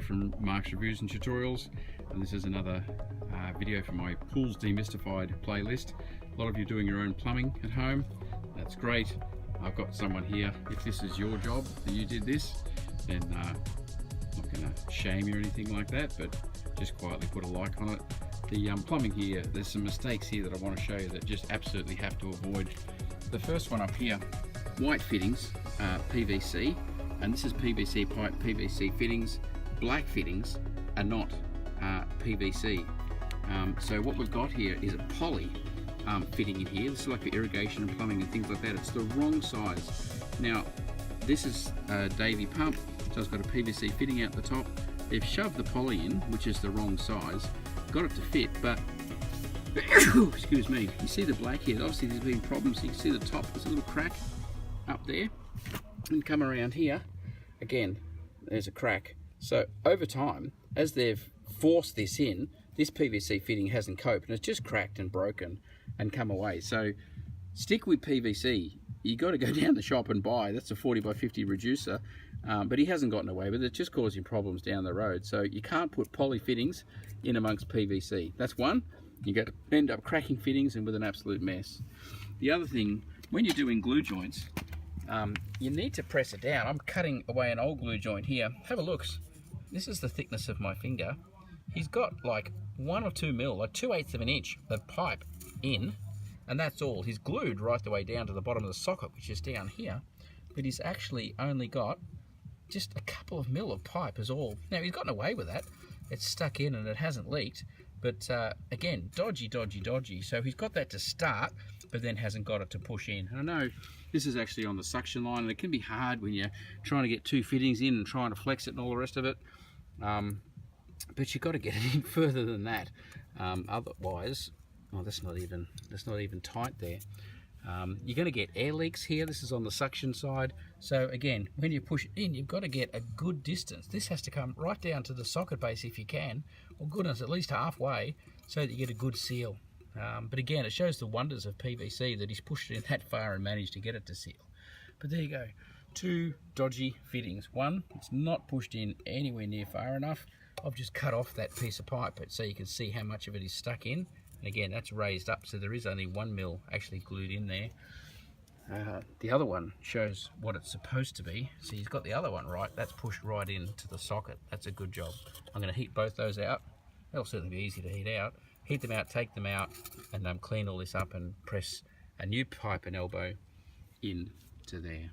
here from Mark's Reviews and Tutorials, and this is another video from my Pools Demystified playlist. A lot of you doing your own plumbing at home. That's great. I've got someone here. If this is your job, that you did this, then I'm not going to shame you or anything like that, but just quietly put a like on it. The plumbing here, there's some mistakes here that I want to show you that just absolutely have to avoid. The first one up here, white fittings, PVC, and this is PVC pipe, PVC fittings. Black fittings are not PVC. So what we've got here is a poly fitting in here. This is like for irrigation and plumbing and things like that. It's the wrong size. Now, this is a Davy pump, so it's got a PVC fitting out the top. They've shoved the poly in, which is the wrong size, got it to fit, but excuse me, you see the black here, obviously there's been problems. You can see the top, there's a little crack up there, and come around here, again, there's a crack. So over time, as they've forced this in, this PVC fitting hasn't coped, and it's just cracked and broken and come away. So stick with PVC. You got to go down the shop and buy. That's a 40 by 50 reducer, but he hasn't gotten away with it. It's just causing problems down the road. So you can't put poly fittings in amongst PVC. That's one. You got to end up cracking fittings and with an absolute mess. The other thing, when you're doing glue joints, you need to press it down. I'm cutting away an old glue joint here. Have a look. This is the thickness of my finger. He's got like 1 or 2 mil, like 2/8 of an inch of pipe in, and that's all. He's glued right the way down to the bottom of the socket, which is down here, but he's actually only got just a couple of mil of pipe is all. Now, he's gotten away with that. It's stuck in and it hasn't leaked, but again, dodgy, dodgy, dodgy. So he's got that to start, but then hasn't got it to push in. And I know this is actually on the suction line, and it can be hard when you're trying to get 2 fittings in and trying to flex it and all the rest of it. But you've got to get it in further than that. Otherwise, oh, that's not even tight there. You're going to get air leaks here. This is on the suction side. So again, when you push it in, you've got to get a good distance. This has to come right down to the socket base if you can, or goodness, at least halfway, so that you get a good seal. But again, it shows the wonders of PVC that he's pushed it in that far and managed to get it to seal. But there you go. 2 dodgy fittings. One, it's not pushed in anywhere near far enough. I've just cut off that piece of pipe so you can see how much of it is stuck in. And again, that's raised up, so there is only 1 mil actually glued in there. The other one shows what it's supposed to be. So he's got the other one right. That's pushed right into the socket. That's a good job. I'm going to heat both those out. They'll certainly be easy to heat out. Heat them out, take them out, and clean all this up and press a new pipe and elbow into there.